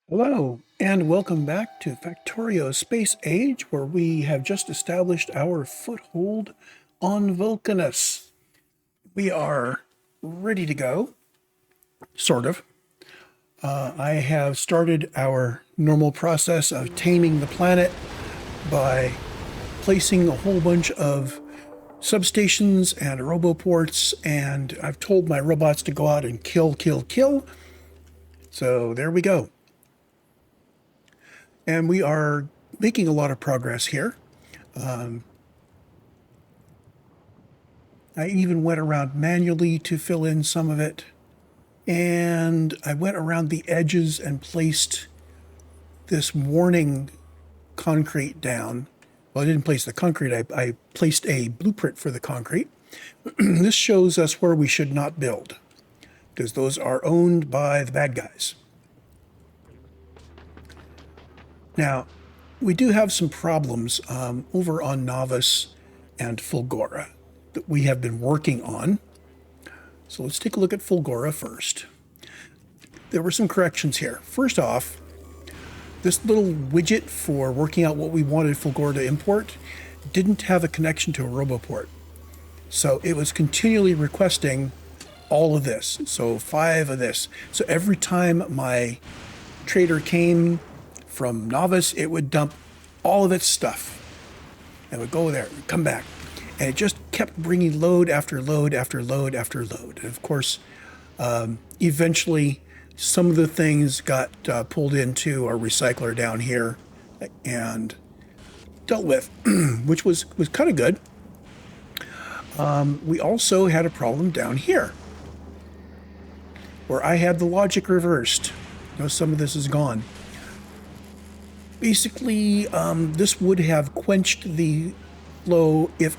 Hello, and welcome back to Factorio Space Age, where we have just established our foothold on Vulcanus. We are ready to go, sort of. I have started our normal process of taming the planet by placing a whole bunch of substations and roboports, and I've told my robots to go out and kill. So there we go. And we are making a lot of progress here. I even went around manually to fill in some of it. And I went around the edges and placed this warning concrete down. Well, I didn't place the concrete. I placed a blueprint for the concrete. This shows us where we should not build, because those are owned by the bad guys. Now, we do have some problems over on Nauvis and Fulgora that we have been working on. So let's take a look at Fulgora first. There were some corrections here. First off, this little widget for working out what we wanted Fulgora to import didn't have a connection to a roboport. So it was continually requesting all of this. So 5 of this. So every time my trader came from Nauvis, it would dump all of its stuff and would go there and come back. And it just kept bringing load after load after load after load. And of course, eventually some of the things got pulled into our recycler down here and dealt with, which was kind of good. We also had a problem down here where I had the logic reversed. Now some of this is gone. Basically, this would have quenched the flow if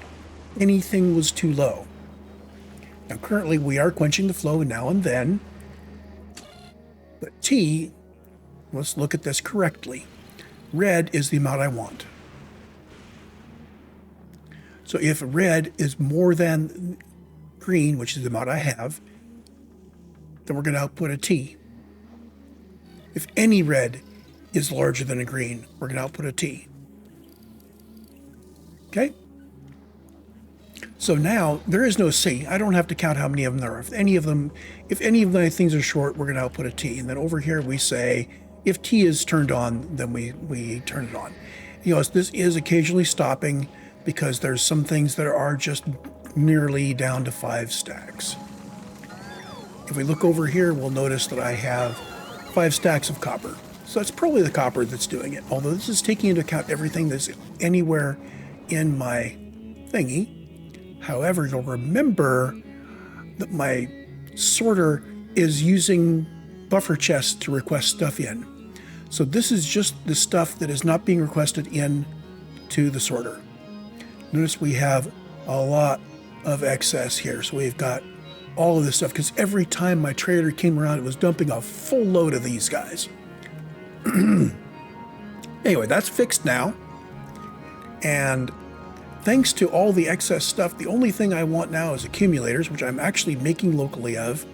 anything was too low. Now, currently, we are quenching the flow now and then. But T, let's look at this correctly. Red is the amount I want. So if red is more than green, which is the amount I have, then we're going to output a T. If any red is larger than a green, we're going to output a T. Okay? So now there is no C. I don't have to count how many of them there are. If any of my things are short, we're going to output a T. And then over here we say, if T is turned on, then we turn it on. You know, this is occasionally stopping because there's some things that are just nearly down to 5 stacks. If we look over here, we'll notice that I have 5 stacks of copper. So it's probably the copper that's doing it, although this is taking into account everything that's anywhere in my thingy. However, you'll remember that my sorter is using buffer chests to request stuff in. So this is just the stuff that is not being requested in to the sorter. Notice we have a lot of excess here. So we've got all of this stuff, because every time my trader came around, it was dumping a full load of these guys. Anyway, that's fixed now. And thanks to all the excess stuff, the only thing I want now is accumulators, which I'm actually making locally of.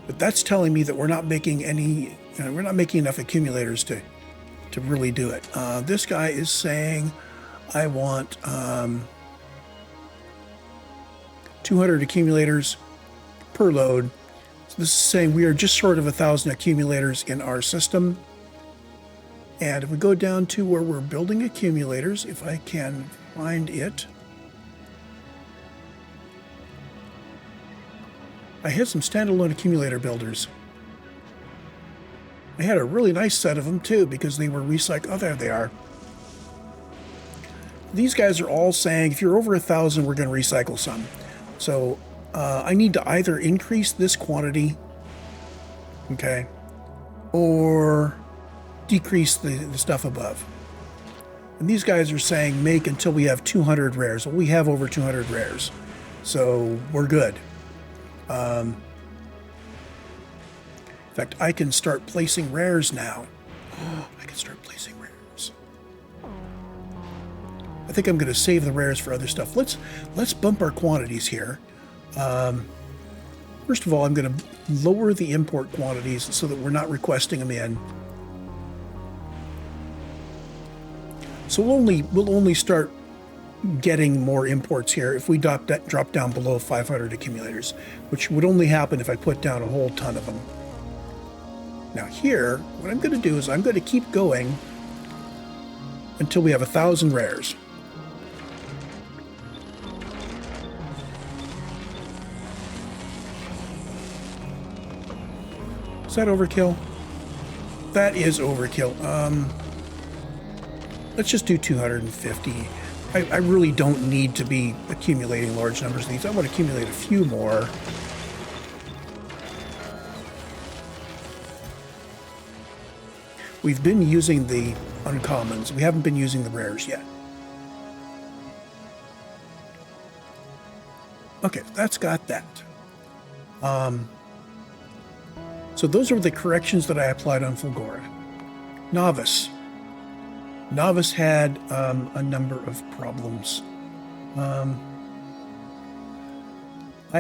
But that's telling me that we're not making we're not making enough accumulators to really do it. This guy is saying I want 200 accumulators per load. So this is saying we are just short of 1,000 accumulators in our system. And if we go down to where we're building accumulators, if I can find it, I had some standalone accumulator builders. I had a really nice set of them too, because they were recycled. Oh, there they are. These guys are all saying if you're over 1,000, we're going to recycle some. So I need to either increase this quantity, okay, or decrease the stuff above. And these guys are saying make until we have 200 rares. Well, we have over 200 rares, so we're good. In fact, I can start placing rares now. I can start placing rares. I think I'm going to save the rares for other stuff. Let's bump our quantities here. First of all, I'm going to lower the import quantities so that we're not requesting them in. So we'll only start getting more imports here if we drop down below 500 accumulators, which would only happen if I put down a whole ton of them. Now here, what I'm going to do is I'm going to keep going until we have 1,000 rares. Is that overkill? That is overkill. Let's just do 250. I really don't need to be accumulating large numbers of these. I want to accumulate a few more. We've been using the uncommons. We haven't been using the rares yet. Okay, that's got that. So those are the corrections that I applied on Fulgora. Nauvis. Nauvis had a number of problems. I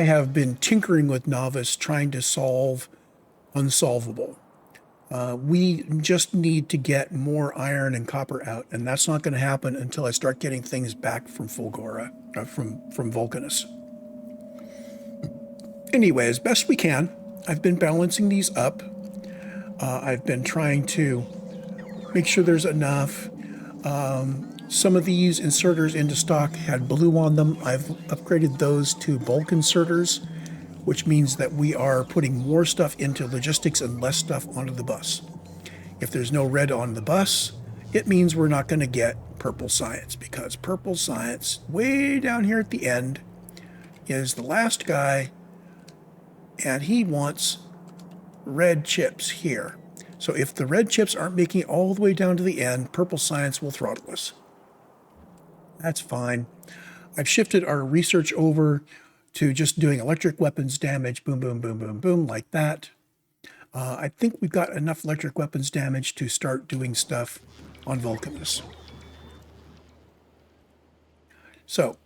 have been tinkering with Nauvis trying to solve unsolvable. We just need to get more iron and copper out, and that's not going to happen until I start getting things back from Fulgora, from Vulcanus. Anyway, as best we can, I've been balancing these up. I've been trying to make sure there's enough. Some of these inserters into stock had blue on them. I've upgraded those to bulk inserters, which means that we are putting more stuff into logistics and less stuff onto the bus. If there's no red on the bus, it means we're not going to get purple science, because purple science, way down here at the end, is the last guy, and he wants red chips here. So if the red chips aren't making it all the way down to the end, purple science will throttle us. That's fine. I've shifted our research over to just doing electric weapons damage, boom, boom, boom, boom, boom, like that. I think we've got enough electric weapons damage to start doing stuff on Vulcanus. So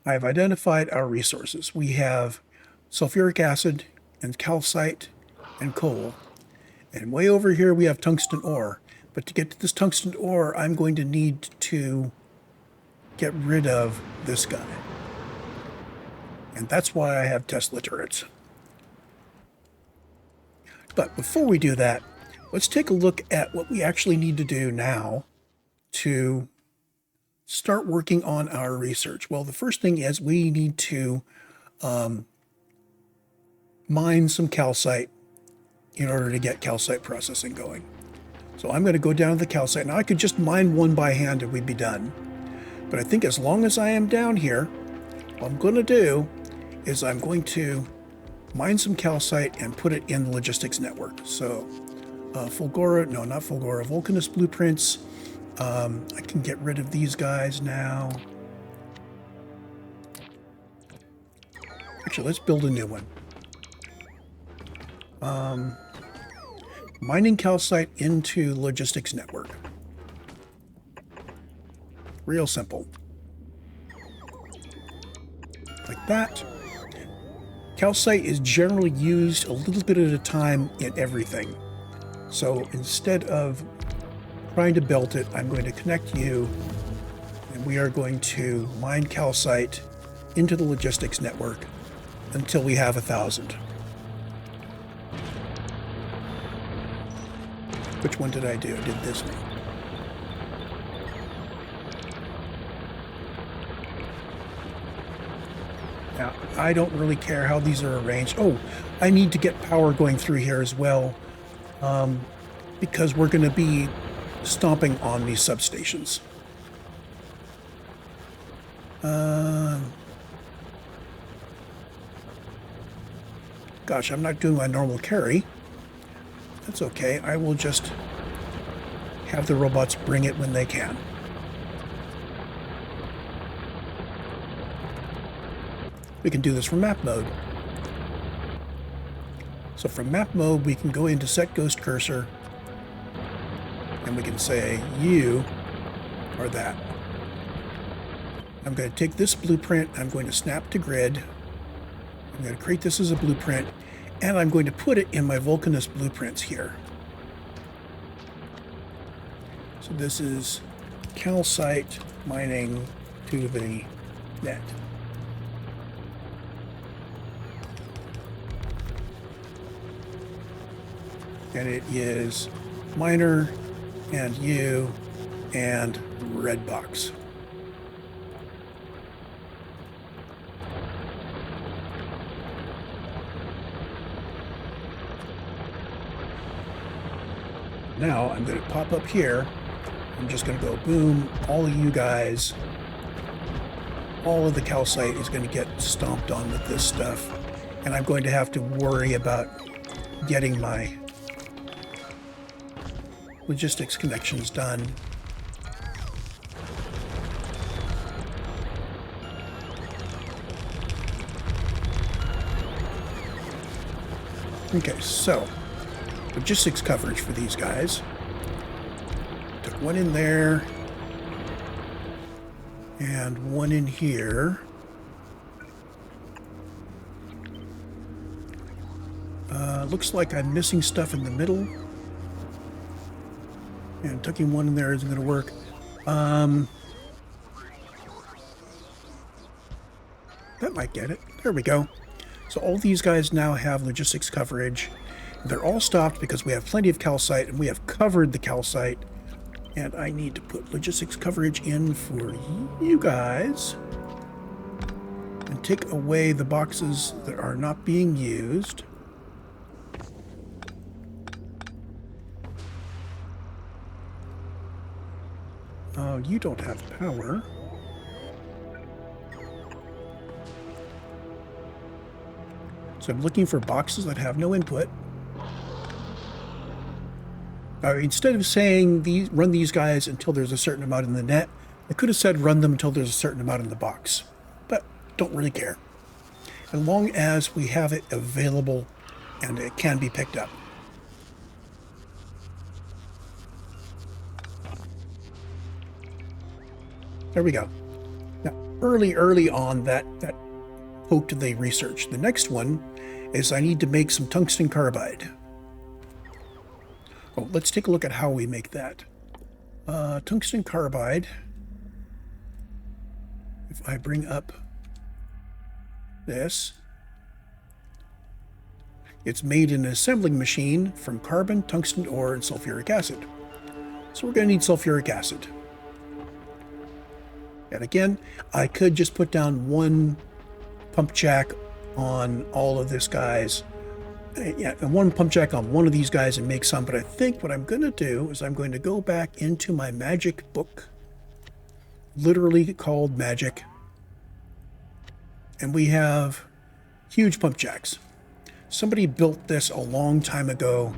I've identified our resources. We have sulfuric acid and calcite and coal. And way over here we have tungsten ore. But to get to this tungsten ore, I'm going to need to get rid of this guy. And that's why I have Tesla turrets. But before we do that, let's take a look at what we actually need to do now to start working on our research. Well, the first thing is we need to mine some calcite in order to get calcite processing going. So I'm going to go down to the calcite. Now I could just mine one by hand and we'd be done. But I think as long as I am down here, what I'm going to do is I'm going to mine some calcite and put it in the logistics network. So Fulgora, no, not Fulgora, Vulcanus blueprints. I can get rid of these guys now. Actually, let's build a new one. Mining calcite into logistics network. Real simple. Like that. Calcite is generally used a little bit at a time in everything. So instead of trying to belt it, I'm going to connect you, and we are going to mine calcite into the logistics network until we have 1,000. Which one did I do? I did this one. Now, I don't really care how these are arranged. Oh, I need to get power going through here as well, because we're going to be stomping on these substations. Gosh, I'm not doing my normal carry. That's okay. I will just have the robots bring it when they can. We can do this from map mode. So from map mode, we can go into set ghost cursor, and we can say, you are that. I'm going to take this blueprint, I'm going to snap to grid, I'm going to create this as a blueprint, and I'm going to put it in my Vulcanus blueprints here. So this is calcite mining to the net. And it is miner and you and red box. Now I'm going to pop up here. I'm just going to go boom, all of you guys. All of the calcite is going to get stomped on with this stuff. And I'm going to have to worry about getting my logistics connections done. Okay, so logistics coverage for these guys. Took one in there and one in here. Looks like I'm missing stuff in the middle. And tucking one in there isn't going to work. That might get it. There we go. So all these guys now have logistics coverage. They're all stopped because we have plenty of calcite and we have covered the calcite. And I need to put logistics coverage in for you guys. And take away the boxes that are not being used. You don't have power. So I'm looking for boxes that have no input. Instead of saying run these guys until there's a certain amount in the net, I could have said run them until there's a certain amount in the box. But don't really care. As long as we have it available and it can be picked up. There we go. Now, early on, that poked the research. The next one is I need to make some tungsten carbide. Oh, let's take a look at how we make that. Tungsten carbide. If I bring up this, it's made in an assembling machine from carbon, tungsten ore, and sulfuric acid. So we're going to need sulfuric acid. And again, I could just put down one pump jack on all of this guys. Yeah, and one pump jack on one of these guys and make some. But I think what I'm going to do is I'm going to go back into my magic book, literally called magic. And we have huge pump jacks. Somebody built this a long time ago,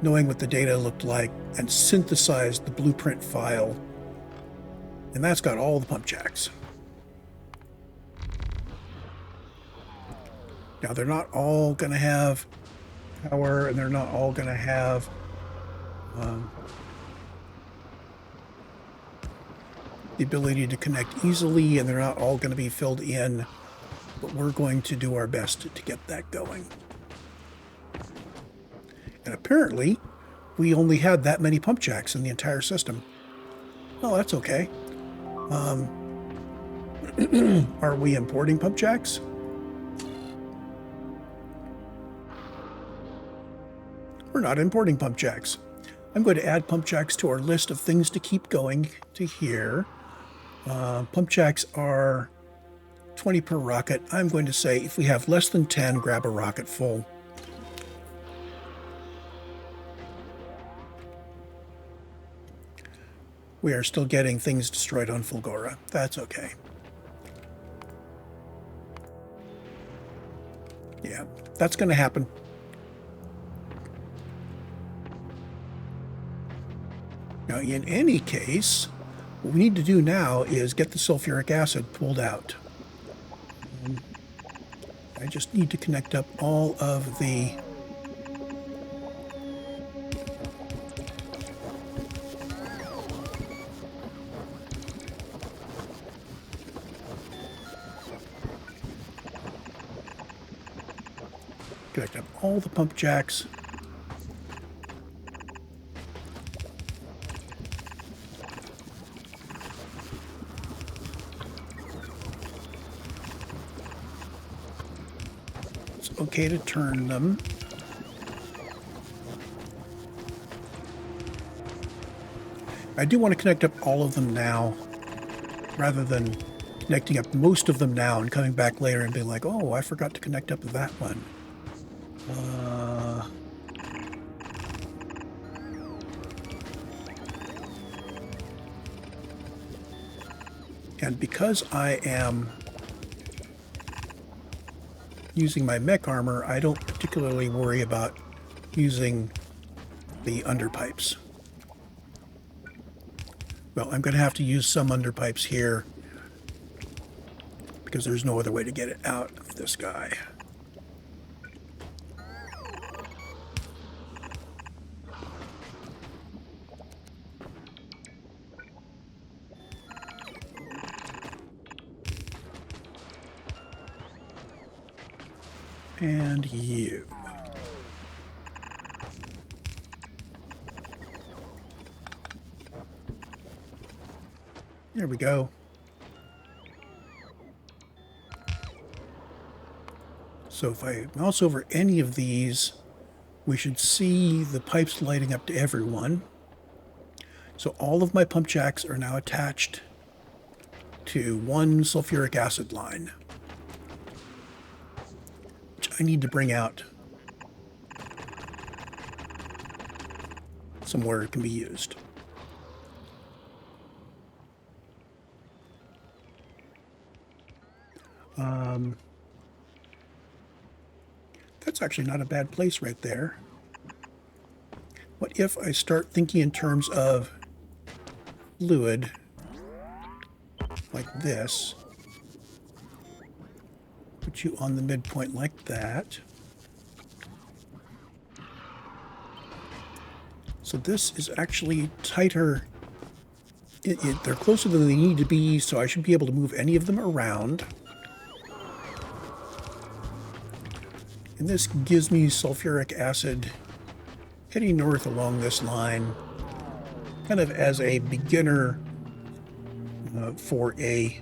knowing what the data looked like, and synthesized the blueprint file. And that's got all the pump jacks. Now, they're not all going to have power, and they're not all going to have the ability to connect easily, and they're not all going to be filled in. But we're going to do our best to get that going. And apparently, we only had that many pump jacks in the entire system. Well, that's okay. Are we importing pump jacks? We're not importing pump jacks. I'm going to add pump jacks to our list of things to keep going to here. Pump jacks are 20 per rocket. I'm going to say if we have less than 10, grab a rocket full. We are still getting things destroyed on Fulgora. That's okay. Yeah, that's going to happen. Now, in any case, what we need to do now is get the sulfuric acid pulled out. I just need to connect up all of the pump jacks. It's okay to turn them. I do want to connect up all of them now, rather than connecting up most of them now and coming back later and being like, oh, I forgot to connect up that one. And because I am using my mech armor, I don't particularly worry about using the underpipes. Well, I'm going to have to use some underpipes here because there's no other way to get it out of this guy. And you. There we go. So if I mouse over any of these, we should see the pipes lighting up to everyone. So all of my pump jacks are now attached to one sulfuric acid line, which I need to bring out somewhere it can be used. That's actually not a bad place right there. What if I start thinking in terms of fluid like this? Put you on the midpoint like that. So this is actually tighter. They're closer than they need to be, so I should be able to move any of them around. And this gives me sulfuric acid heading north along this line, kind of as a beginner for a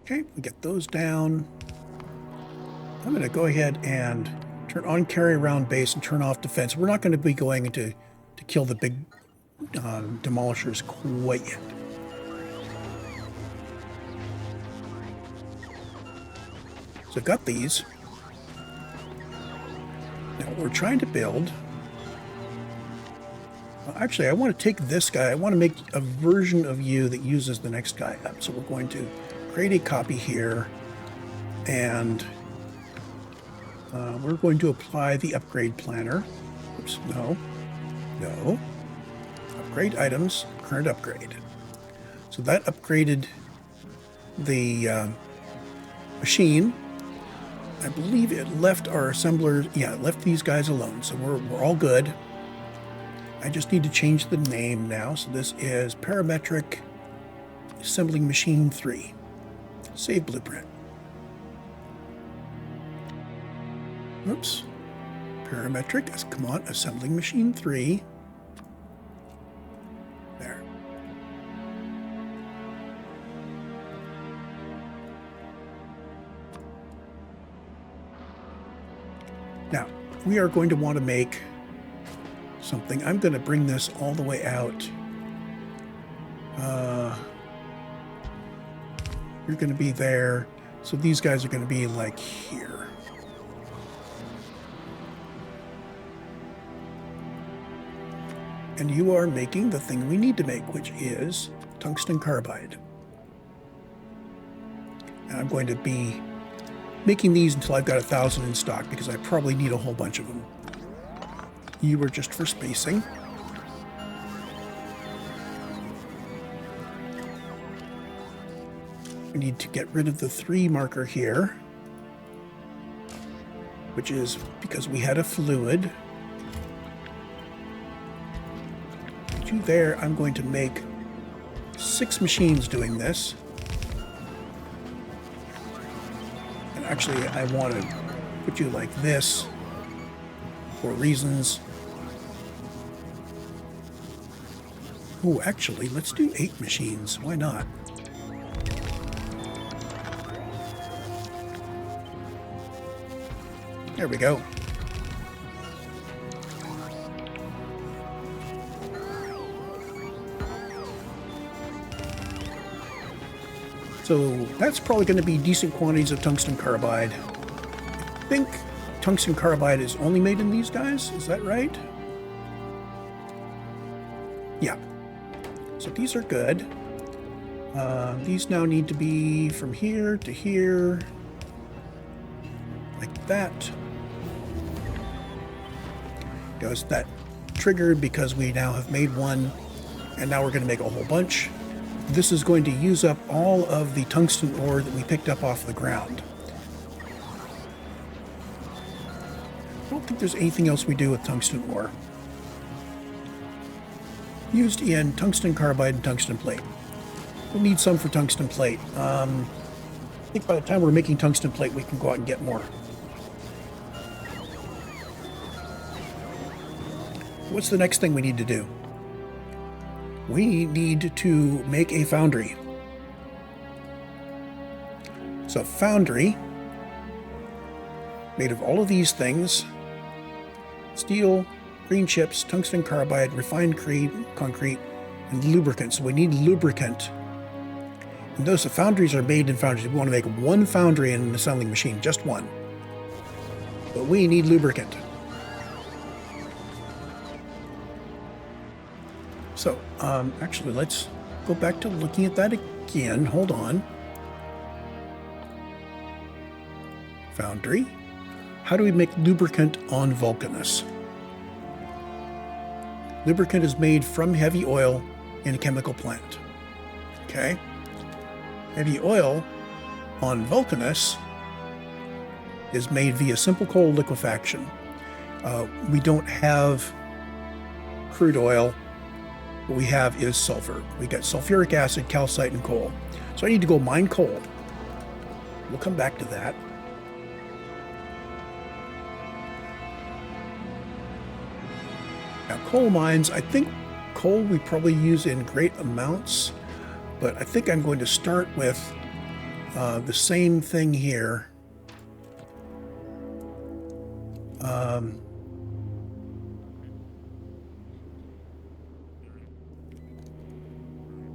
okay, we get those down. I'm going to go ahead and turn on carry around base and turn off defense. We're not going to be going into to kill the big demolishers quite yet. So I've got these. Now we're trying to build. Actually, I want to take this guy. I want to make a version of you that uses the next guy up. So we're going to create a copy here, and we're going to apply the upgrade planner. Oops, no. Upgrade items, current upgrade. So that upgraded the machine. I believe it left our assemblers, yeah, it left these guys alone. So we're all good. I just need to change the name now. So this is Parametric Assembling Machine 3. Save blueprint. Oops. Parametric, come on, Assembling Machine 3. There. Now, we are going to want to make something. I'm going to bring this all the way out. You're going to be there. So these guys are going to be like here. And you are making the thing we need to make, which is tungsten carbide. And I'm going to be making these until I've got 1,000 in stock, because I probably need a whole bunch of them. You were just for spacing. We need to get rid of the 3 marker here, which is because we had a fluid. Put you there. I'm going to make 6 machines doing this. And actually, I want to put you like this for reasons. Oh, actually, let's do 8 machines. Why not? There we go. So that's probably going to be decent quantities of tungsten carbide. I think tungsten carbide is only made in these guys. Is that right? Yeah. So these are good. These now need to be from here to here. Like that. Goes that triggered because we now have made one, and now we're going to make a whole bunch. This is going to use up all of the tungsten ore that we picked up off the ground. I don't think there's anything else we do with tungsten ore. Used in tungsten carbide and tungsten plate. We'll need some for tungsten plate. I think by the time we're making tungsten plate, we can go out and get more. What's the next thing we need to do? We need to make a foundry. So foundry, made of all of these things: steel, green chips, tungsten carbide, refined concrete, and lubricant. So we need lubricant. And those foundries are made in foundries. We want to make one foundry in an assembling machine, just one. But we need lubricant. So, actually, let's go back to looking at that again. Hold on. Foundry. How do we make lubricant on Vulcanus? Lubricant is made from heavy oil in a chemical plant. Okay. Heavy oil on Vulcanus is made via simple coal liquefaction. We don't have crude oil. What we have is sulfur. We got sulfuric acid, calcite, and coal. So I need to go mine coal. We'll come back to that. Now, coal mines, I think coal we probably use in great amounts, but I think I'm going to start with the same thing here.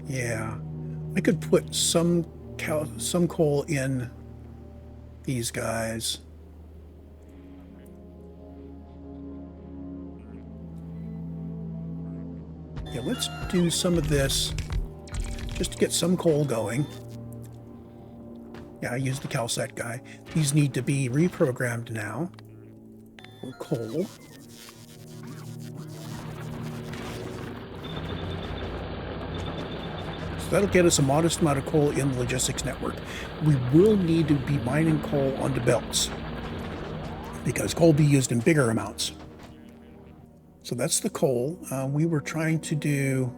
Yeah, I could put some coal in these guys. Yeah, let's do some of this just to get some coal going. Yeah, I used the calcite guy. These need to be reprogrammed now for coal. That'll get us a modest amount of coal in the logistics network. We will need to be mining coal onto belts because coal will be used in bigger amounts. So that's the coal. We were trying to do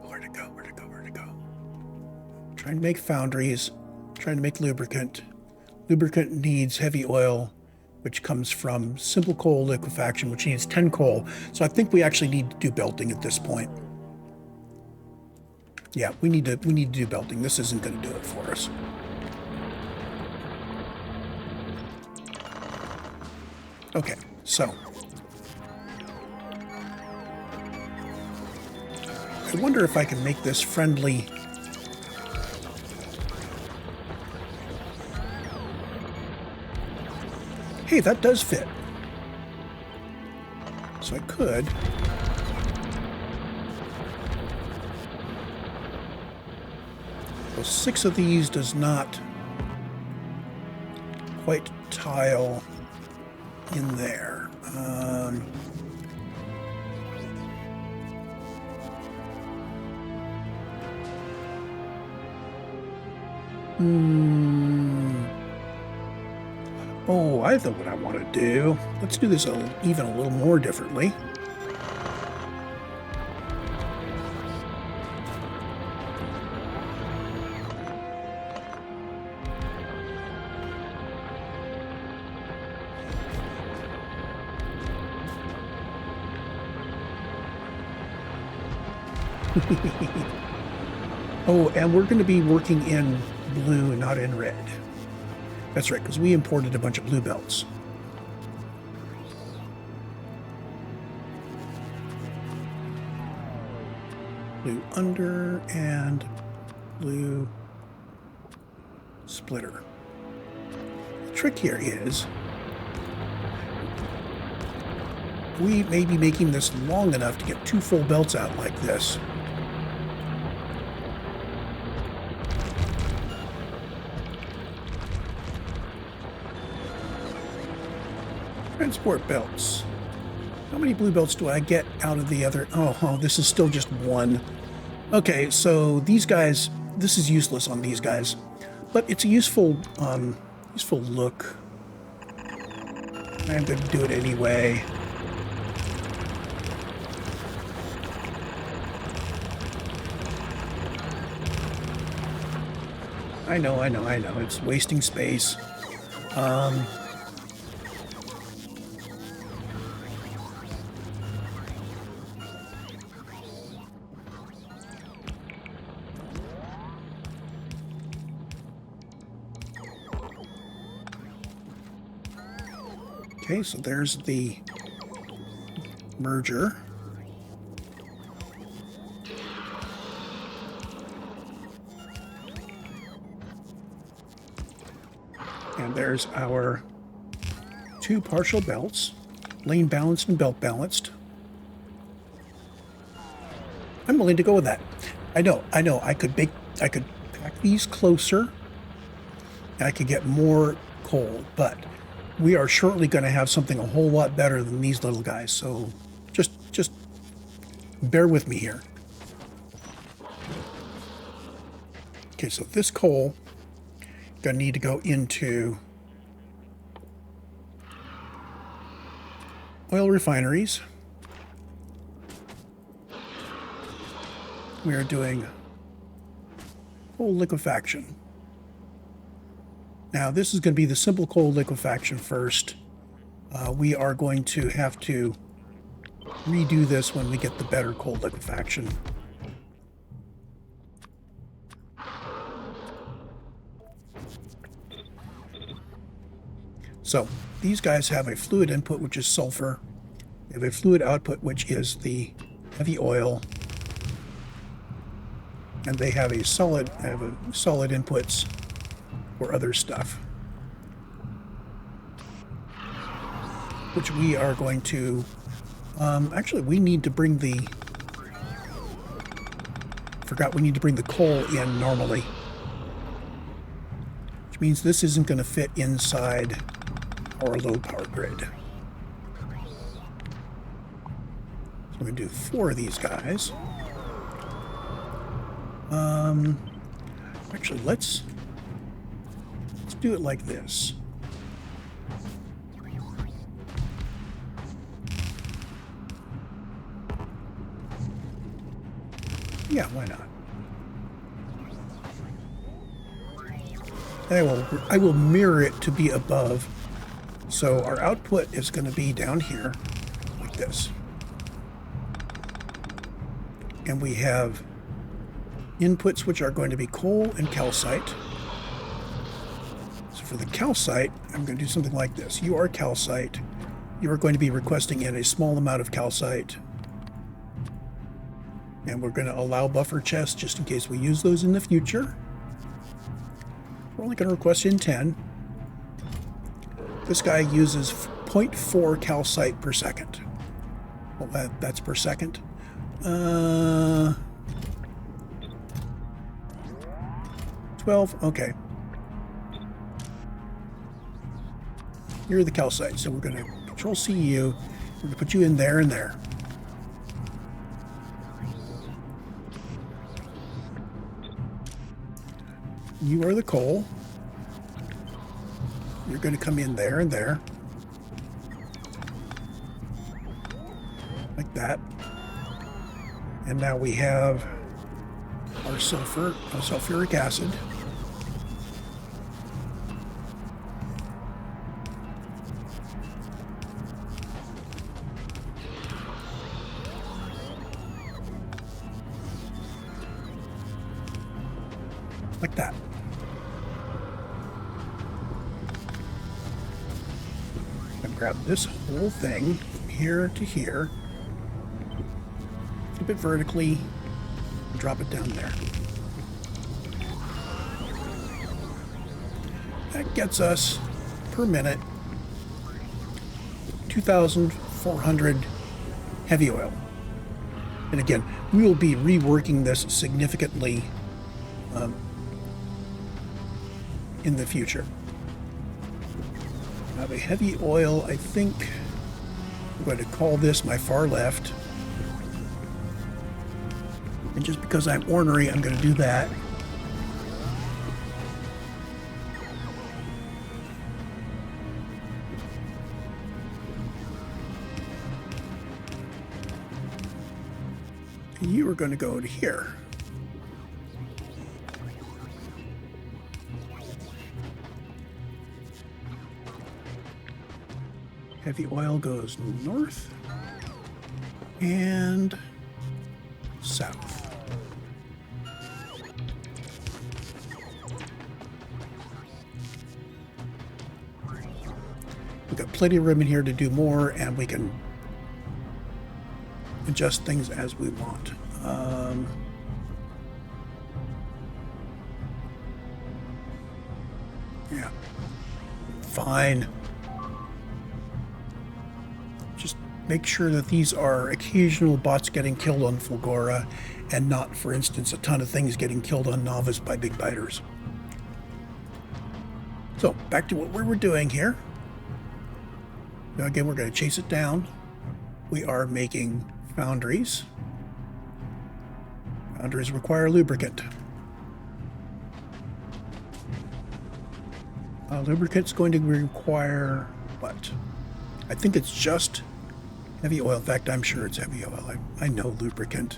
where to go? Trying to make foundries, trying to make lubricant. Lubricant needs heavy oil, which comes from simple coal liquefaction, which needs 10 coal. So I think we actually need to do belting at this point. Yeah, we need to do belting. This isn't going to do it for us. Okay, so I wonder if I can make this friendly. Hey, that does fit. So I could. Well, 6 of these does not quite tile in there. Oh, I know what I want to do. Let's do this even a little more differently. Oh, and we're going to be working in blue, not in red. That's right, because we imported a bunch of blue belts. Blue under and blue splitter. The trick here is we may be making this long enough to get 2 full belts out like this. Transport belts. How many blue belts do I get out of the other? Oh, this is still just 1. Okay, so these guys, this is useless on these guys, but it's a useful look. I'm going to do it anyway. I know. It's wasting space. Okay, so there's the merger. And there's our 2 partial belts, lane balanced and belt balanced. I'm willing to go with that. I know. I could pack these closer. And I could get more coal, but we are shortly going to have something a whole lot better than these little guys. So just bear with me here. Okay, so this coal going to need to go into oil refineries. We are doing coal liquefaction. Now, this is going to be the simple coal liquefaction first. We are going to have to redo this when we get the better coal liquefaction. So, these guys have a fluid input, which is sulfur. They have a fluid output, which is the heavy oil. And they have a solid inputs for other stuff, which we are going to actually we need to bring the coal in normally, which means this isn't going to fit inside our low power grid. So we're going to do 4 of these guys. Actually, let's do it like this. Yeah, why not? I will mirror it to be above. So our output is going to be down here like this. And we have inputs which are going to be coal and calcite. So for the calcite, I'm going to do something like this. You are calcite. You are going to be requesting in a small amount of calcite. And we're going to allow buffer chests just in case we use those in the future. We're only going to request in 10. This guy uses 0.4 calcite per second. Well, that's per second. 12, okay. You're the calcite, so we're going to control CU. We're going to put you in there and there. You are the coal. You're going to come in there and there. Like that. And now we have our sulfuric acid. like that. And grab this whole thing from here to here, flip it vertically, and drop it down there. That gets us per minute 2,400 heavy oil. And again, we will be reworking this significantly in the future. Now the heavy oil, I think I'm going to call this my far left. And just because I'm ornery, I'm going to do that. You are going to go to here. Heavy oil goes north and south. We've got plenty of room in here to do more, and we can adjust things as we want. Yeah, fine. Just make sure that these are occasional bots getting killed on Fulgora and not, for instance, a ton of things getting killed on Nauvis by big biters. So back to what we were doing here. Now again, we're going to chase it down. We are making foundries. Foundries require lubricant. Lubricant's going to require what? I think it's just heavy oil. In fact, I'm sure it's heavy oil. I know lubricant.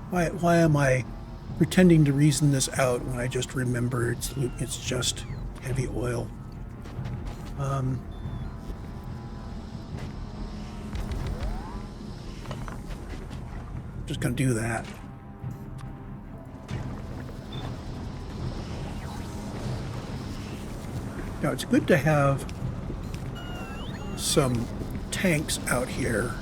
Why am I pretending to reason this out when I just remember it's just heavy oil? Just going to do that. Now, it's good to have some tanks out here.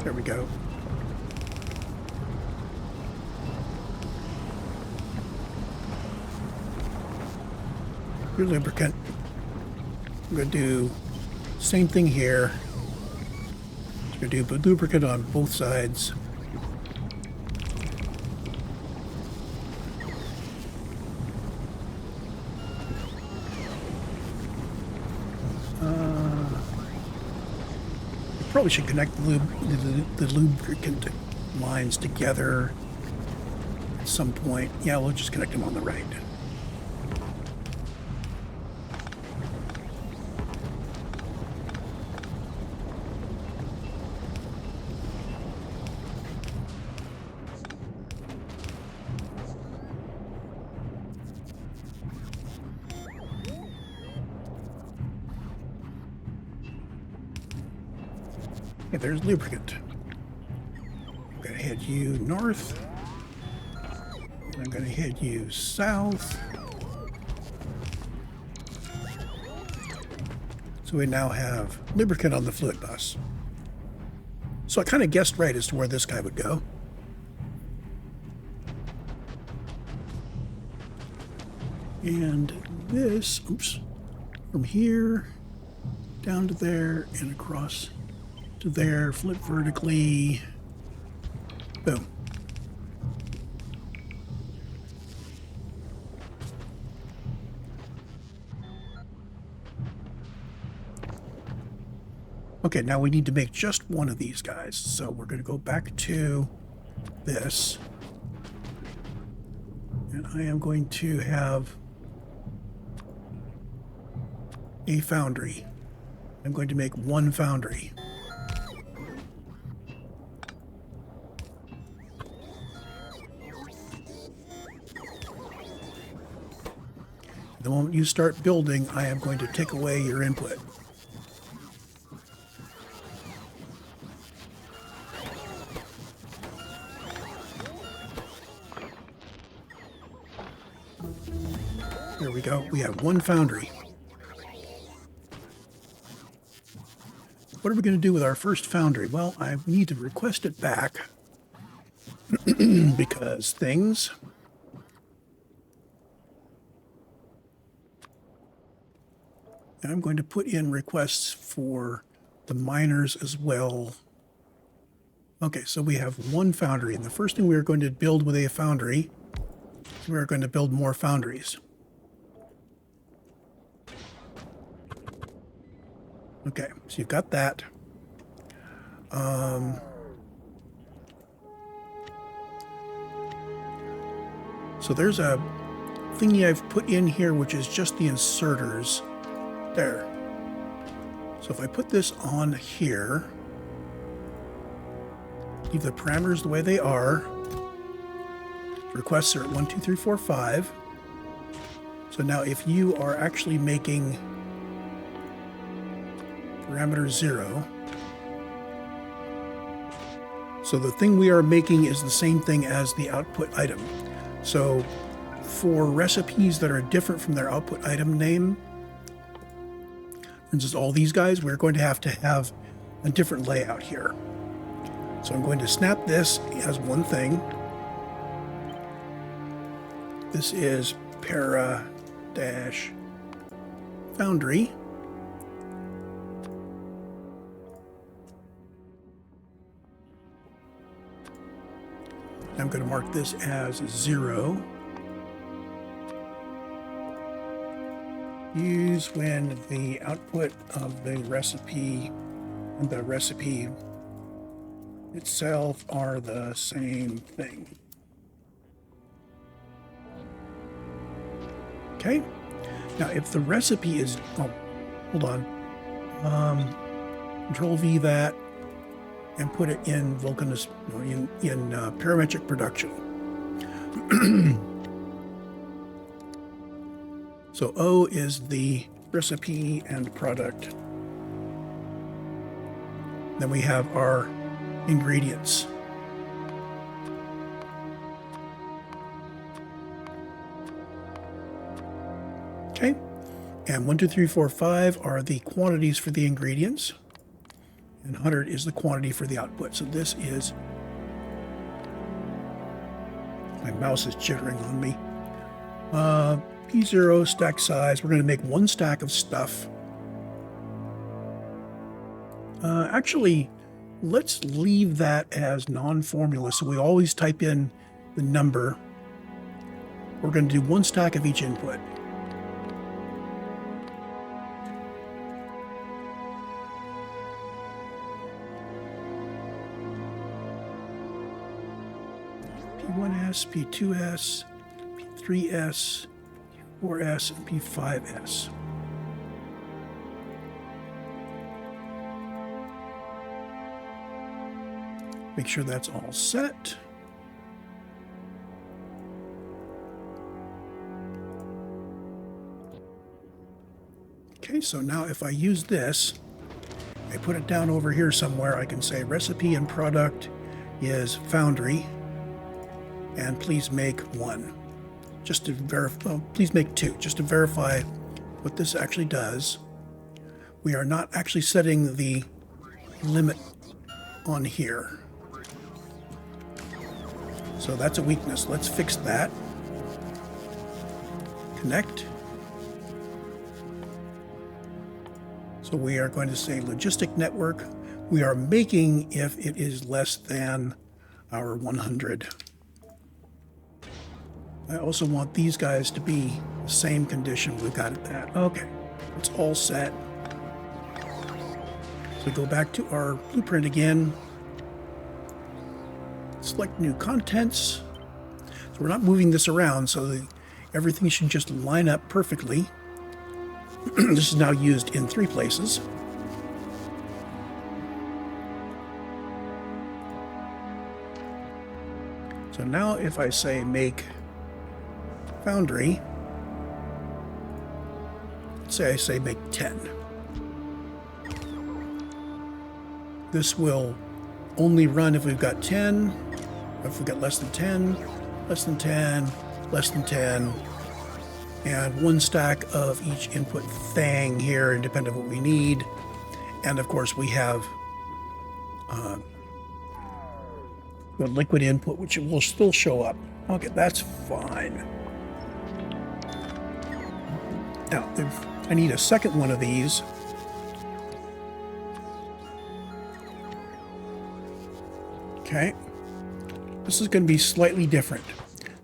There we go. Your lubricant. I'm going to do the same thing here. I'm going to do lubricant on both sides. Probably should connect the lubricant lines together at some point. Yeah, we'll just connect them on the right. Okay, there's lubricant. I'm going to head you north. And I'm going to head you south. So we now have lubricant on the fluid bus. So I kind of guessed right as to where this guy would go. And this, oops, from here down to there and across to there, flip vertically, boom. Okay, now we need to make just one of these guys. So we're going to go back to this. And I am going to have a foundry. I'm going to make one foundry. The moment you start building, I am going to take away your input. There we go. We have one foundry. What are we going to do with our first foundry? Well, I need to request it back because things. And I'm going to put in requests for the miners as well. Okay, so we have one foundry, and the first thing we are going to build with a foundry is we are going to build more foundries. Okay, so you've got that. So there's a thingy I've put in here, which is just the inserters. There. So if I put this on here, leave the parameters the way they are. Requests are at 1, 2, 3, 4, 5. So now if you are actually making parameter 0, so the thing we are making is the same thing as the output item. So for recipes that are different from their output item name, for instance, all these guys, we're going to have a different layout here. So I'm going to snap this as one thing. This is para-foundry. I'm going to mark this as 0. Use when the output of the recipe and the recipe itself are the same thing. Okay. Now, if the recipe is, oh, hold on. Control V that and put it in Vulcanus, in Parametric Production. So O is the recipe and product. Then we have our ingredients. Okay, and 1, 2, 3, 4, 5 are the quantities for the ingredients, and 100 is the quantity for the output. So this is, my mouse is jittering on me. P0 stack size, we're going to make one stack of stuff. Actually, let's leave that as non-formula, so we always type in the number. We're going to do one stack of each input. P1S, P2S, P3S, P4S, and P5S. Make sure that's all set. Okay, so now if I use this, I put it down over here somewhere, I can say recipe and product is Foundry, and please make 1. Just to verify, please make 2, just to verify what this actually does. We are not actually setting the limit on here. So that's a weakness. Let's fix that. Connect. So we are going to say logistic network. We are making if it is less than our 100. I also want these guys to be the same condition. We've got it that. Okay, it's all set. So go back to our blueprint again. Select new contents. So we're not moving this around, so everything should just line up perfectly. This is now used in 3 places. So now if I say make Foundry, say I say make 10. This will only run if we've got 10, if we've got less than 10, less than 10, less than 10, and one stack of each input thing here, independent of what we need. And of course we have the liquid input, which will still show up. Okay, that's fine. Now, I need a second one of these. Okay. This is going to be slightly different.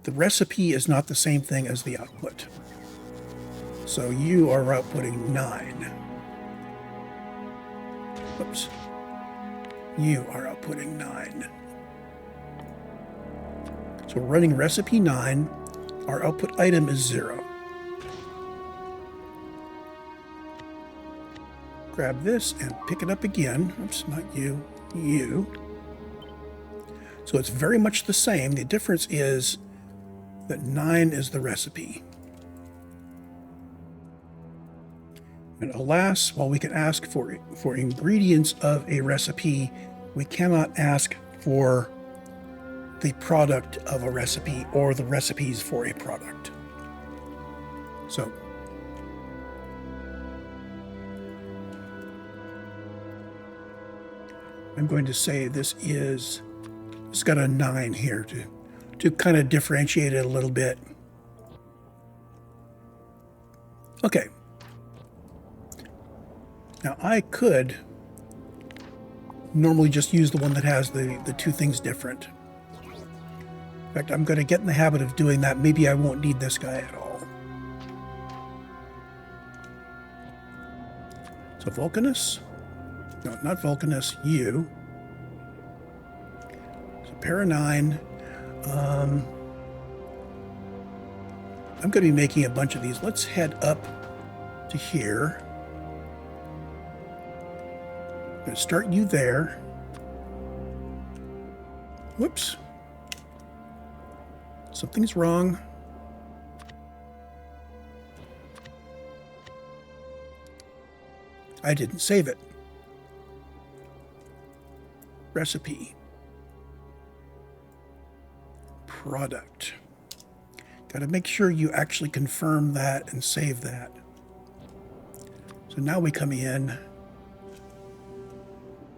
The recipe is not the same thing as the output. So you are outputting 9. Oops. You are outputting 9. So we're running recipe 9. Our output item is 0. Grab this and pick it up again. Oops, not you. You. So it's very much the same. The difference is that 9 is the recipe. And alas, while we can ask for ingredients of a recipe, we cannot ask for the product of a recipe or the recipes for a product. So I'm going to say it's got a 9 here to kind of differentiate it a little bit. Okay. Now I could normally just use the one that has the two things different. In fact, I'm going to get in the habit of doing that. Maybe I won't need this guy at all. So Vulcanus. No, not Vulcanus. You. So para 9. I'm going to be making a bunch of these. Let's head up to here. I'm going to start you there. Whoops. Something's wrong. I didn't save it. Recipe. Product. Got to make sure you actually confirm that and save that. So now we come in.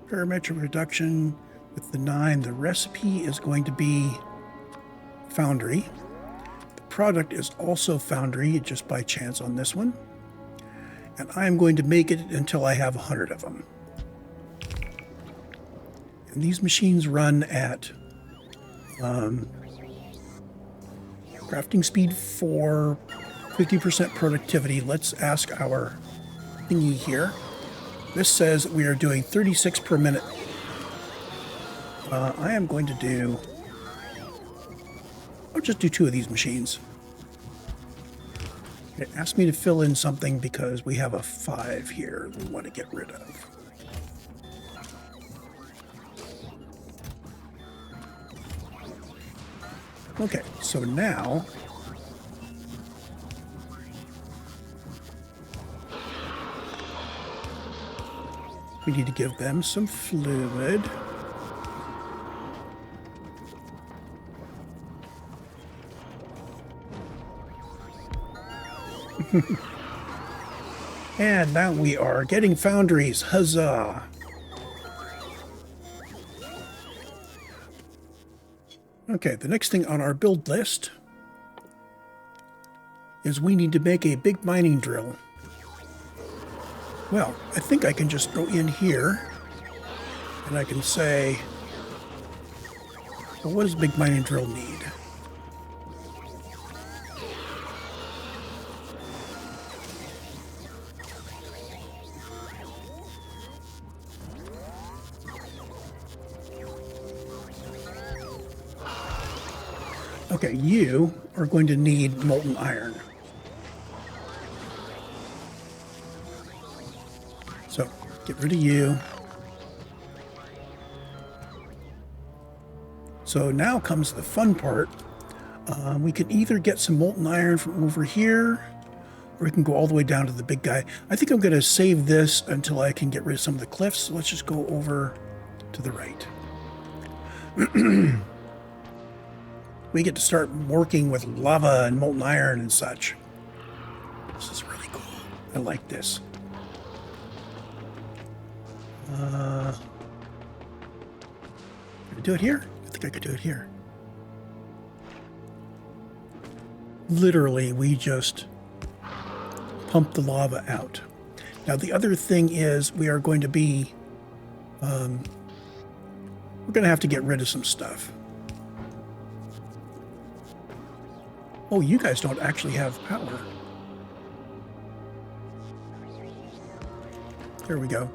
Parametric reduction with the 9. The recipe is going to be Foundry. The product is also Foundry, just by chance on this one. And I'm going to make it until I have 100 of them. And these machines run at crafting speed 4, 50% productivity. Let's ask our thingy here. This says we are doing 36 per minute. I am going to do... I'll just do 2 of these machines. It asked me to fill in something because we have a 5 here we want to get rid of. Okay, so now we need to give them some fluid. And now we are getting foundries. Huzzah! Okay, the next thing on our build list is we need to make a big mining drill. Well, I think I can just go in here and I can say, well, what does a big mining drill need? Okay, you are going to need molten iron. So, get rid of you. So now comes the fun part. We can either get some molten iron from over here, or we can go all the way down to the big guy. I think I'm going to save this until I can get rid of some of the cliffs. So let's just go over to the right. We get to start working with lava and molten iron and such. This is really cool. I like this. Can I do it here? I think I could do it here. Literally, we just pump the lava out. Now, the other thing is we are going to be, we're going to have to get rid of some stuff. Oh, you guys don't actually have power. There we go.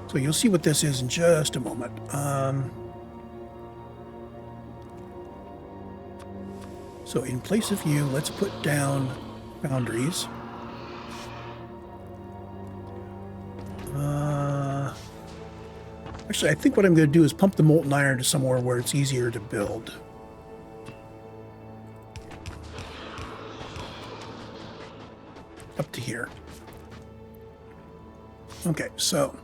So you'll see what this is in just a moment. So in place of you, let's put down foundries. Actually, I think what I'm going to do is pump the molten iron to somewhere where it's easier to build. Up to here. Okay, so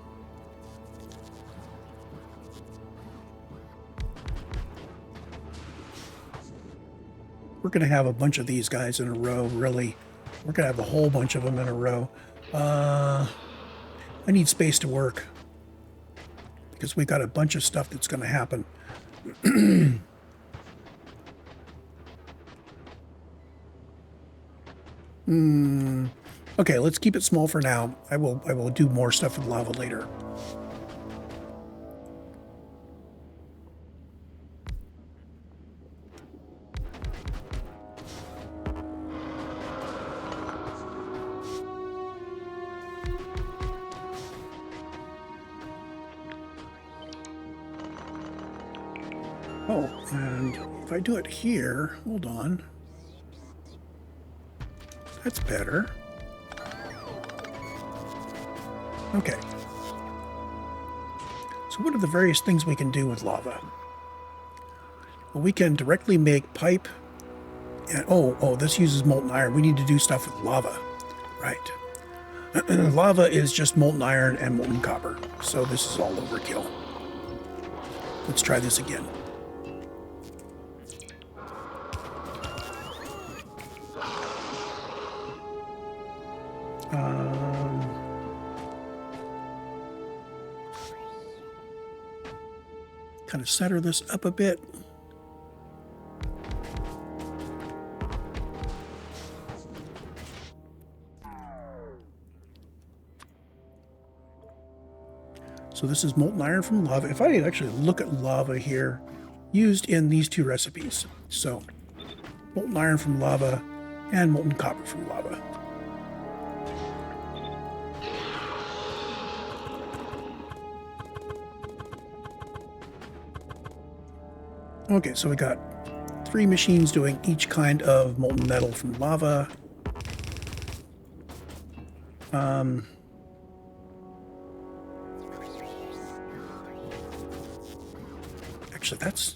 we're going to have a bunch of these guys in a row, really. We're going to have a whole bunch of them in a row. I need space to work because we got a bunch of stuff that's going to happen. Okay, let's keep it small for now. I will do more stuff with lava later. Oh, and if I do it here, hold on. That's better. Okay. So what are the various things we can do with lava? Well, we can directly make pipe. And oh, this uses molten iron. We need to do stuff with lava. Right. Lava is just molten iron and molten copper. So this is all overkill. Let's try this again. Kind of center this up a bit. So this is molten iron from lava. If I actually look at lava here, used in these two recipes. So molten iron from lava and molten copper from lava. Okay, so we got 3 machines doing each kind of molten metal from lava. Actually, that's...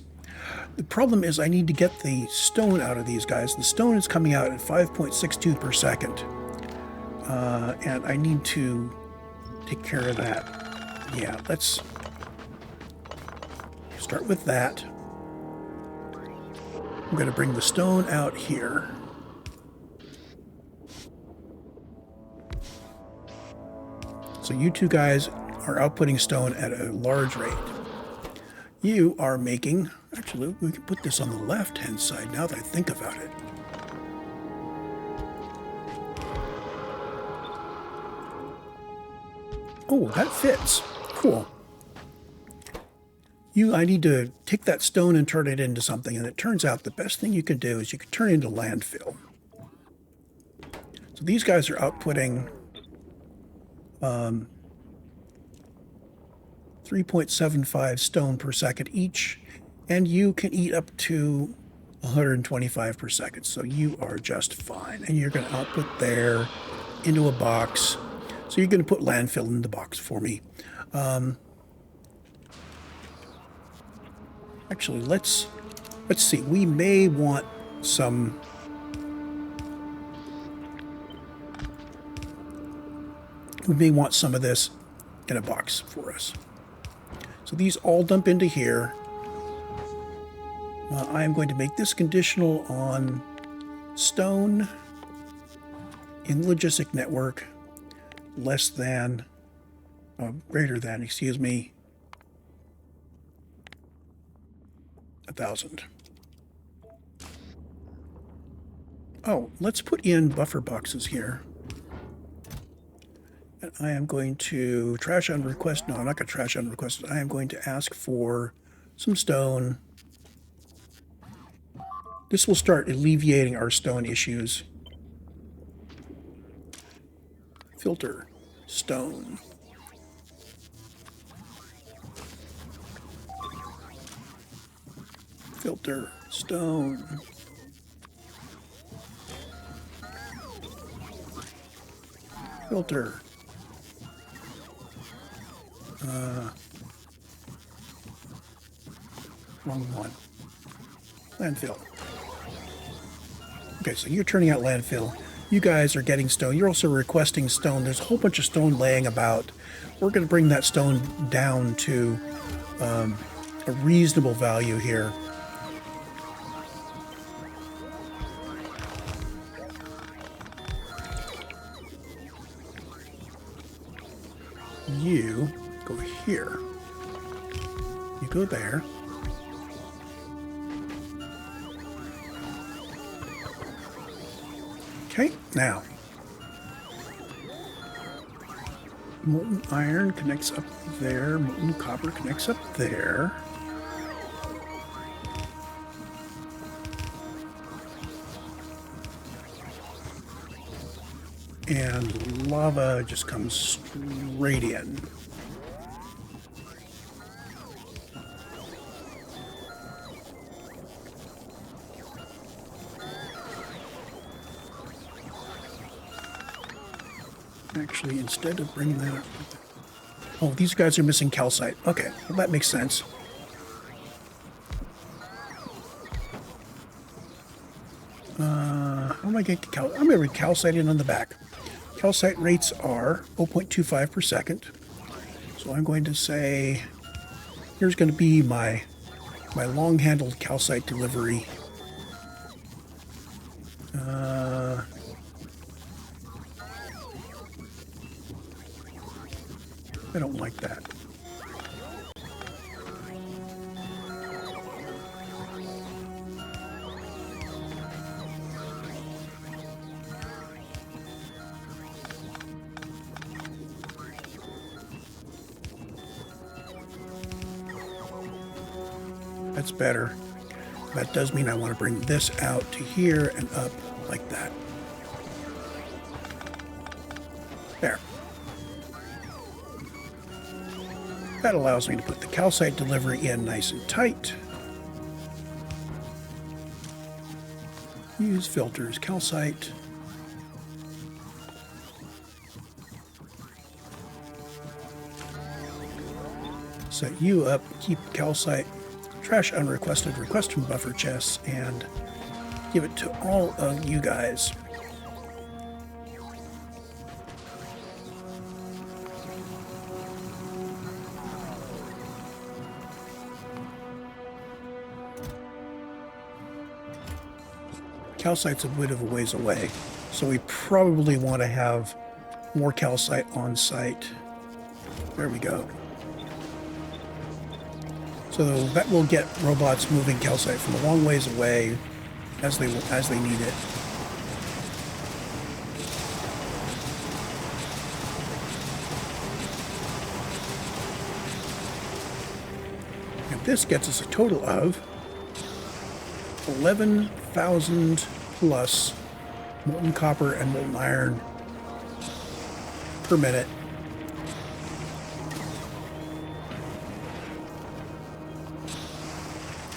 The problem is I need to get the stone out of these guys. The stone is coming out at 5.62 per second. And I need to take care of that. Yeah, let's start with that. I'm going to bring the stone out here. So you two guys are outputting stone at a large rate. You are making... Actually, we can put this on the left-hand side now that I think about it. Oh, that fits. Cool. I need to take that stone and turn it into something, and it turns out the best thing you can do is you can turn it into landfill. So these guys are outputting 3.75 stone per second each, and you can eat up to 125 per second, so you are just fine. And you're going to output there into a box. So you're going to put landfill in the box for me. Actually, let's see. We may want some we may want some of this in a box for us. So these all dump into here. I am going to make this conditional on stone in logistic network less than, greater than, excuse me, 1,000. Oh, let's put in buffer boxes here. And I am going to trash on request. No, I'm not going to trash on request. I am going to ask for some stone. This will start alleviating our stone issues. Filter stone. Filter stone. Filter. Wrong one. Landfill. Okay, so you're turning out landfill. You guys are getting stone. You're also requesting stone. There's a whole bunch of stone laying about. We're going to bring that stone down to a reasonable value here. You go here. You go there. Okay, now. Molten iron connects up there. Molten copper connects up there. And lava just comes straight in. Actually, instead of bringing that up... Oh, these guys are missing calcite. Okay, well, that makes sense. How am I going to I'm going to read calcite in on the back. Calcite rates are 0.25 per second. So I'm going to say, here's going to be my long-handled calcite delivery. I don't like that. That's better. That does mean I want to bring this out to here and up like that. There. That allows me to put the calcite delivery in nice and tight. Use filters, calcite. Set you up, keep calcite, trash unrequested, request from buffer chests, and give it to all of you guys. Calcite's a bit of a ways away, so we probably want to have more calcite on site. There we go. So that will get robots moving calcite from a long ways away as they need it. And this gets us a total of 11,000 plus molten copper and molten iron per minute.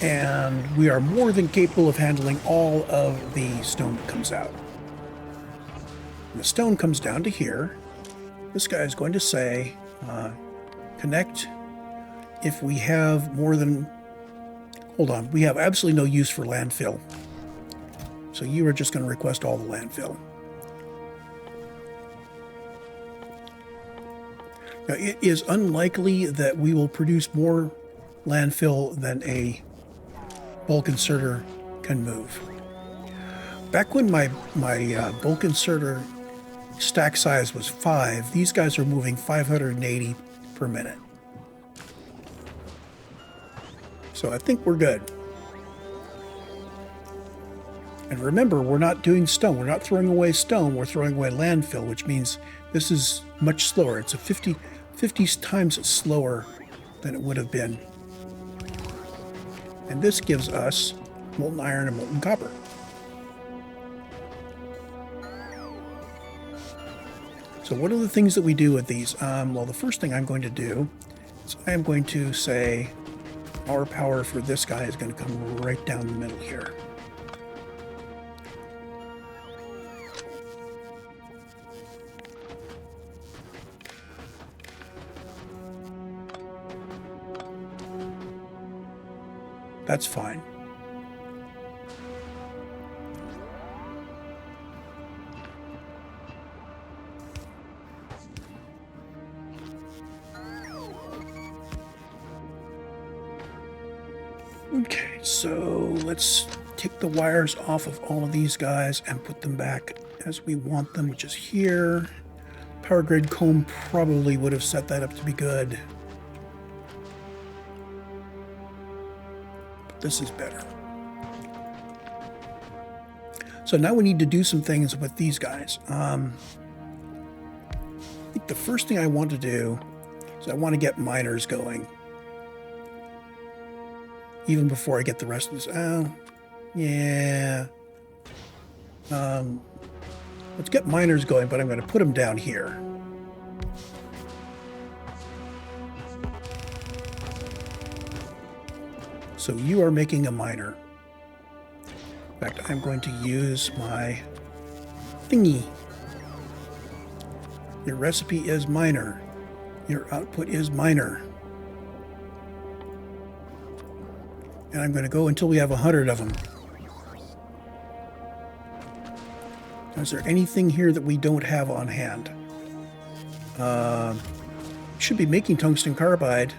And we are more than capable of handling all of the stone that comes out. And the stone comes down to here. This guy is going to say, connect if we have more than... Hold on, we have absolutely no use for landfill. So you are just going to request all the landfill. Now, it is unlikely that we will produce more landfill than a bulk inserter can move. Back when my bulk inserter stack size was 5, these guys are moving 580 per minute. So I think we're good. And remember, we're not doing stone. We're not throwing away stone. We're throwing away landfill, which means this is much slower. It's a 50 times slower than it would have been. And this gives us molten iron and molten copper. So what are the things that we do with these? Well, the first thing I'm going to do is I am going to say our power for this guy is going to come right down the middle here. That's fine. Okay, so let's take the wires off of all of these guys and put them back as we want them, which is here. Power grid comb probably would have set that up to be good. This is better. So now we need to do some things with these guys. I think the first thing I want to do is I want to get miners going. Even before I get the rest of this. Oh, yeah. Let's get miners going, but I'm going to put them down here. So you are making a miner. In fact, I'm going to use my thingy. Your recipe is miner. Your output is miner. And I'm going to go until we have 100 of them. Is there anything here that we don't have on hand? Should be making tungsten carbide.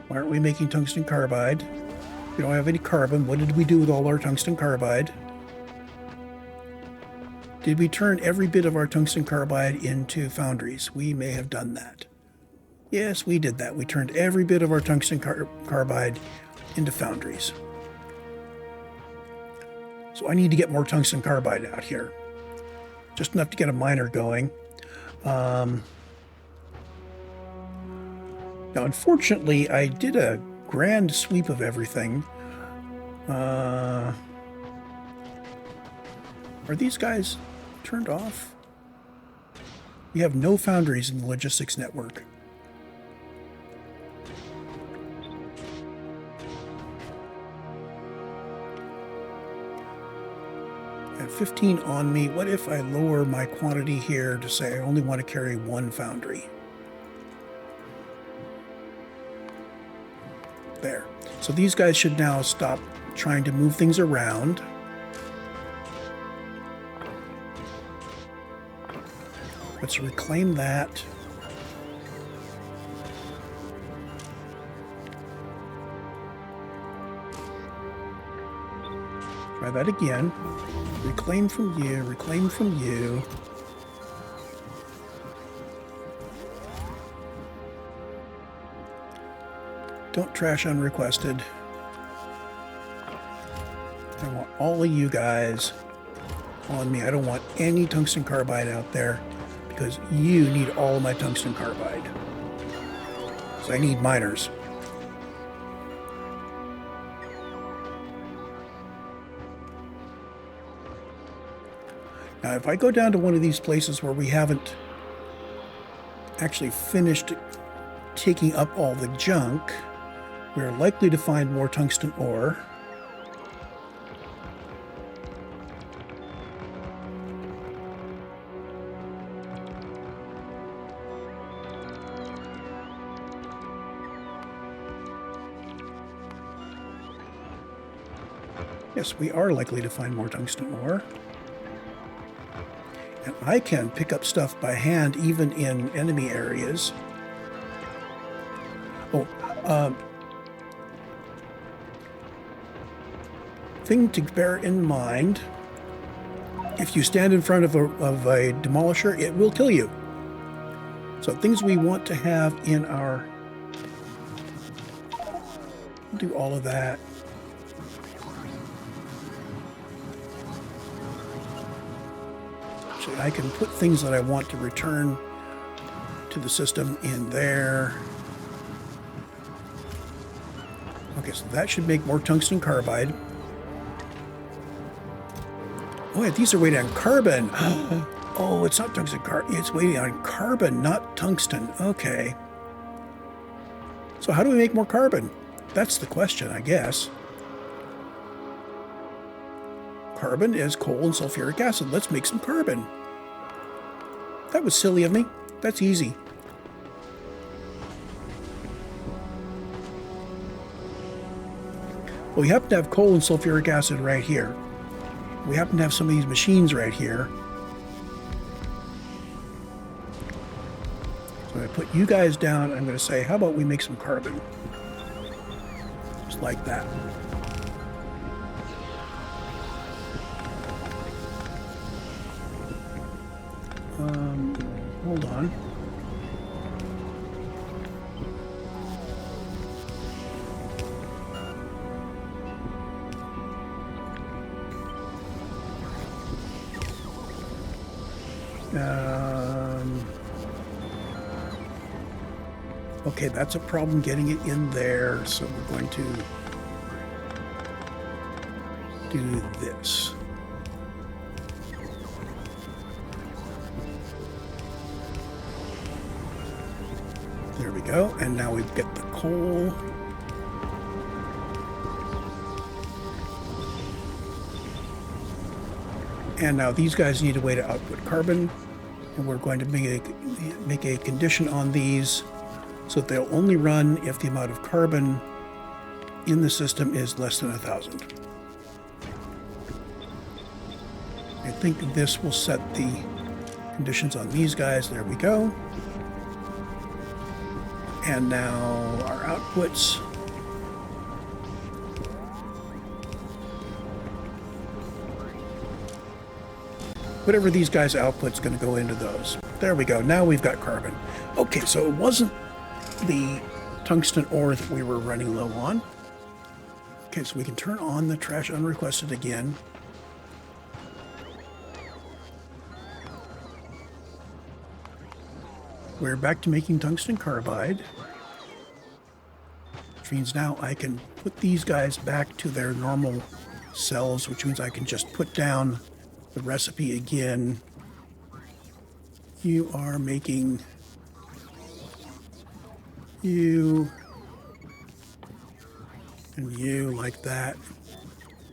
Why aren't we making tungsten carbide? We don't have any carbon. What did we do with all our tungsten carbide? Did we turn every bit of our tungsten carbide into foundries? We may have done that. Yes, we did that. We turned every bit of our tungsten carbide into foundries. So I need to get more tungsten carbide out here. Just enough to get a miner going. Now, unfortunately, I did a grand sweep of everything. Are these guys turned off? We have no foundries in the logistics network. At 15 on me, what if I lower my quantity here to say I only want to carry one foundry? There. So these guys should now stop trying to move things around. Let's reclaim that. Try that again. Reclaim from you, reclaim from you. Don't trash unrequested. I want all of you guys on me. I don't want any tungsten carbide out there because you need all of my tungsten carbide. So I need miners. Now, if I go down to one of these places where we haven't actually finished taking up all the junk, we're likely to find more tungsten ore. Yes, we are likely to find more tungsten ore. And I can pick up stuff by hand even in enemy areas. Oh, thing to bear in mind, if you stand in front of a demolisher, it will kill you. So things we want to have in our... do all of that. Actually, I can put things that I want to return to the system in there. Okay, so that should make more tungsten carbide. Oh, yeah, these are weighted on carbon. Oh, it's not tungsten carbide. It's weighted on carbon, not tungsten. Okay. So how do we make more carbon? That's the question, I guess. Carbon is coal and sulfuric acid. Let's make some carbon. That was silly of me. That's easy. Well, we happen to have coal and sulfuric acid right here. We happen to have some of these machines right here. So I'm going to put you guys down. I'm going to say, how about we make some carbon? Just like that. Hold on. Okay, that's a problem getting it in there, so we're going to do this. There we go, and now we've got the coal. And now these guys need a way to output carbon, and we're going to make a condition on these so that they'll only run if the amount of carbon in the system is less than 1,000. I think this will set the conditions on these guys. There we go. And now our outputs. Whatever these guys' output's going to go into those. There we go. Now we've got carbon. Okay, so it wasn't the tungsten ore that we were running low on. Okay, so we can turn on the trash unrequested again. We're back to making tungsten carbide, which means now I can put these guys back to their normal cells, which means I can just put down the recipe again. You are making you and you like that,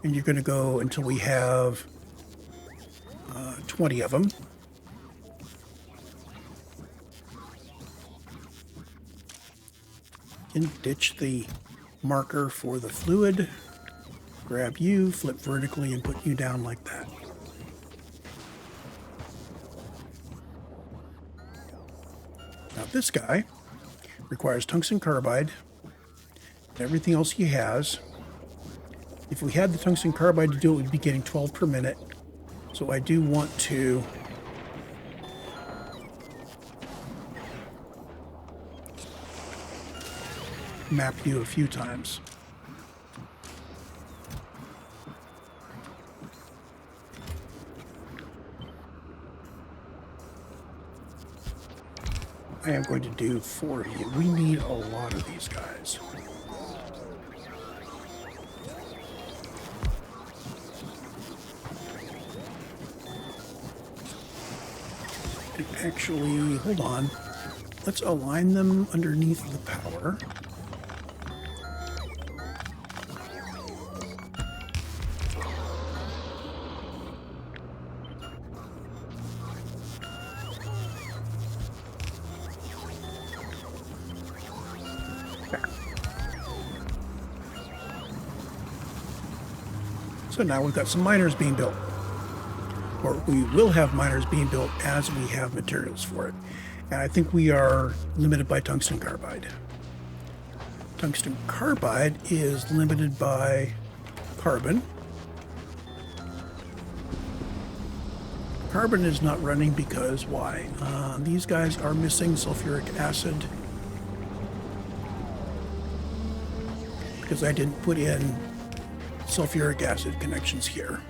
and you're going to go until we have 20 of them. And ditch the marker for the fluid, grab you, flip vertically, and put you down like that. Now this guy requires tungsten carbide and everything else he has. If we had the tungsten carbide to do it, we'd be getting 12 per minute. So I do want to map you a few times. I am going to do 4 of you. We need a lot of these guys. And actually, hold on. Let's align them underneath the power. So now we've got some miners being built. or we will have miners being built as we have materials for it. And I think we are limited by tungsten carbide. Tungsten carbide is limited by carbon. Carbon is not running because why? These guys are missing sulfuric acid because I didn't put in sulfuric acid connections here.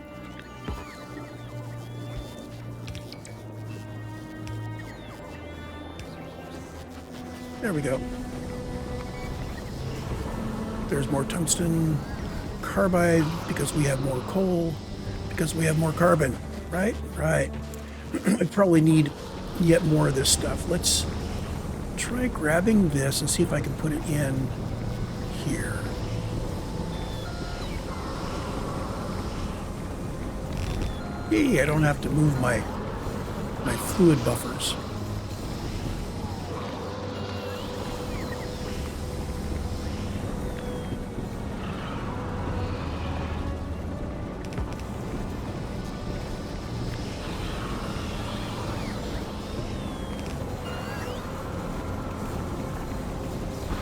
There we go. There's more tungsten carbide because we have more coal, because we have more carbon, right? Right. I probably need yet more of this stuff. Let's try grabbing this and see if I can put it in here. Yay, I don't have to move my fluid buffers.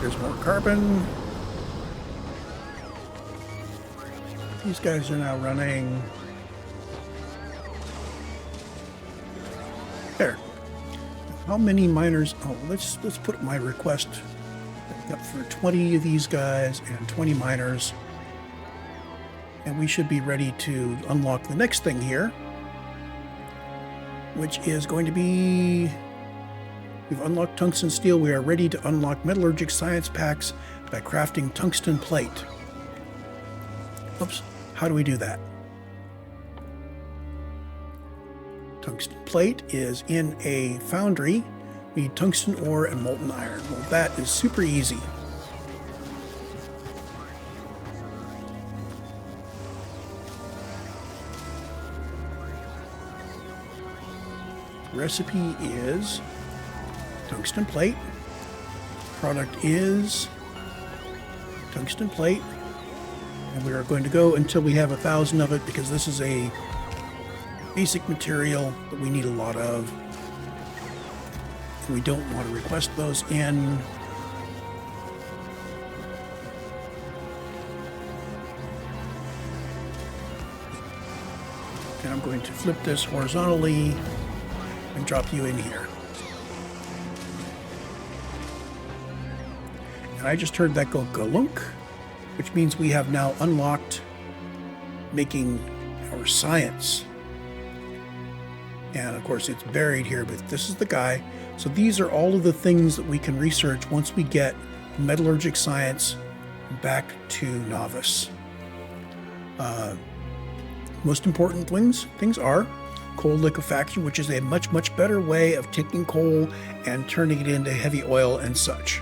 There's more carbon. These guys are now running. There. How many miners? Oh, let's put my request up for 20 of these guys and 20 miners. And we should be ready to unlock the next thing here, which is going to be... We've unlocked tungsten steel. We are ready to unlock metallurgic science packs by crafting tungsten plate. Oops, how do we do that? Tungsten plate is in a foundry. We need tungsten ore and molten iron. Well, that is super easy. Recipe is tungsten plate. Product is tungsten plate. And we are going to go until we have 1,000 of it because this is a basic material that we need a lot of. And we don't want to request those in. And I'm going to flip this horizontally and drop you in here. And I just heard that go galunk, which means we have now unlocked making our science. And of course it's buried here, but this is the guy. So these are all of the things that we can research once we get metallurgic science back to Nauvis. Most important things are coal liquefaction, which is a much better way of taking coal and turning it into heavy oil and such.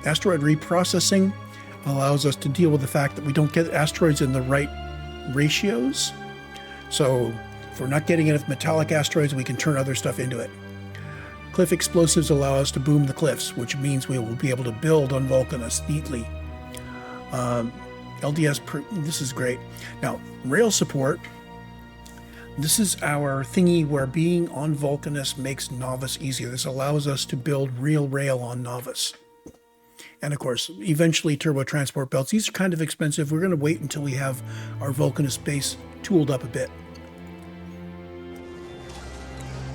Asteroid reprocessing allows us to deal with the fact that we don't get asteroids in the right ratios. So if we're not getting enough metallic asteroids, we can turn other stuff into it. Cliff explosives allow us to boom the cliffs, which means we will be able to build on Vulcanus neatly. this is great. Now, rail support. This is our thingy where being on Vulcanus makes Nauvis easier. This allows us to build real rail on Nauvis. And of course, eventually turbo transport belts. These are kind of expensive. We're going to wait until we have our Vulcanus base tooled up a bit.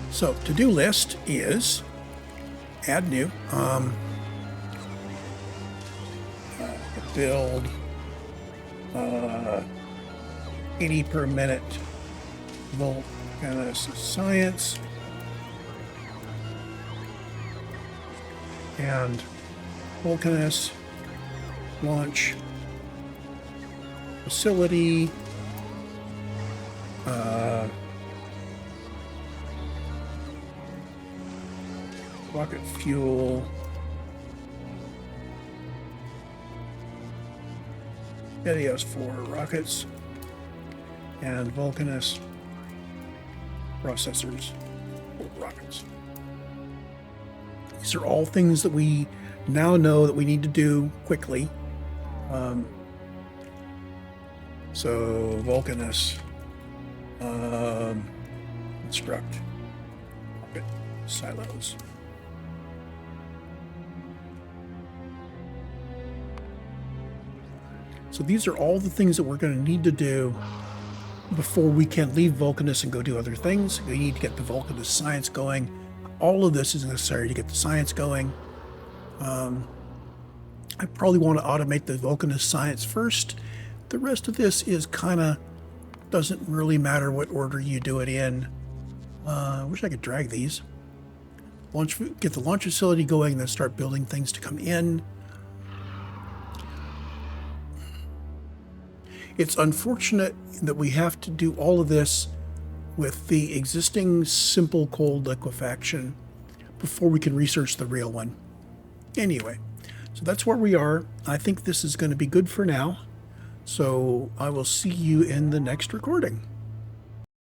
So, to-do list is add new. Build 80 per minute Vulcanus science. And Vulcanus launch facility. Rocket fuel. Helios for rockets. And Vulcanus processors for rockets. These are all things that we now know that we need to do quickly. So Vulcanus Construct orbit silos. So these are all the things that we're going to need to do before we can leave Vulcanus and go do other things. We need to get the Vulcanus science going. All of this is necessary to get the science going. I probably want to automate the Vulcanus science first. The rest of this is kind of, doesn't really matter what order you do it in. I wish I could drag these. Get the launch facility going, then start building things to come in. It's unfortunate that we have to do all of this with the existing simple cold liquefaction before we can research the real one. Anyway, so that's where we are. I think this is going to be good for now. So I will see you in the next recording.